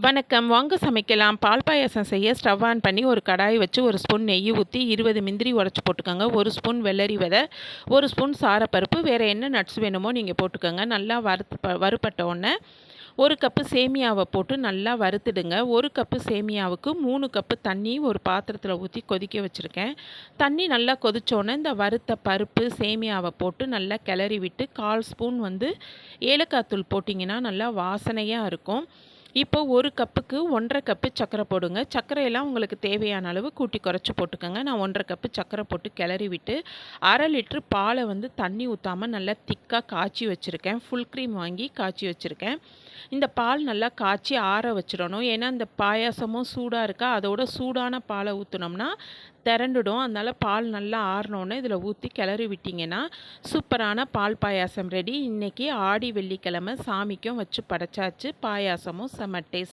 வணக்கம். வாங்க சமைக்கலாம். பால் பாயாசம் செய்ய ஸ்டவ் ஆன் பண்ணி ஒரு கடாய் வச்சு 1 ஸ்பூன் நெய் ஊத்தி 20 முந்திரி உடைச்சு போட்டுக்கோங்க. 1 ஸ்பூன் வெள்ளரி விதை, 1 ஸ்பூன் சாரப்பருப்பு, வேறு என்ன நட்ஸ் வேணுமோ நீங்கள் போட்டுக்கோங்க. நல்லா வறுபட்ட உடனே 1 கப்பு சேமியாவை போட்டு நல்லா வறுத்துடுங்க. 1 கப்பு சேமியாவுக்கு 3 கப்பு தண்ணி ஒரு பாத்திரத்தில் ஊற்றி கொதிக்க வச்சுருக்கேன். தண்ணி நல்லா கொதிச்சோடனே இந்த வறுத்த பருப்பு சேமியாவை போட்டு நல்லா கிளறி விட்டு 1/4 ஸ்பூன் ஏலக்காய் தூள் போட்டிங்கன்னா நல்லா வாசனையாக இருக்கும். இப்போ 1 கப்புக்கு 1 1/2 கப்பு சர்க்கரை போடுங்க. சர்க்கரையெல்லாம் உங்களுக்கு தேவையான அளவு கூட்டி குறைச்சி போட்டுக்கோங்க. நான் 1 1/2 கப்பு சர்க்கரை போட்டு கிளறி விட்டு 1/2 லிட்டர் பாலை தண்ணி ஊற்றாமல் நல்லா திக்காக காய்ச்சி வச்சுருக்கேன். ஃபுல் க்ரீம் வாங்கி காய்ச்சி வச்சுருக்கேன். இந்த பால் நல்லா காய்ச்சி ஆற வச்சிடணும். ஏன்னா இந்த பாயாசமும் சூடாக இருக்கா, அதோட சூடான பாலை ஊற்றினோம்னா திரண்டுடும். அதனால் பால் நல்லா ஆறினோன்னே இதில் ஊற்றி கிளறி விட்டிங்கன்னா சூப்பரான பால் பாயாசம் ரெடி. இன்றைக்கி ஆடி வெள்ளிக்கிழமை சாமிக்கும் வச்சு படைச்சாச்சு. பாயாசமும் செம்ம டேஸ்ட்.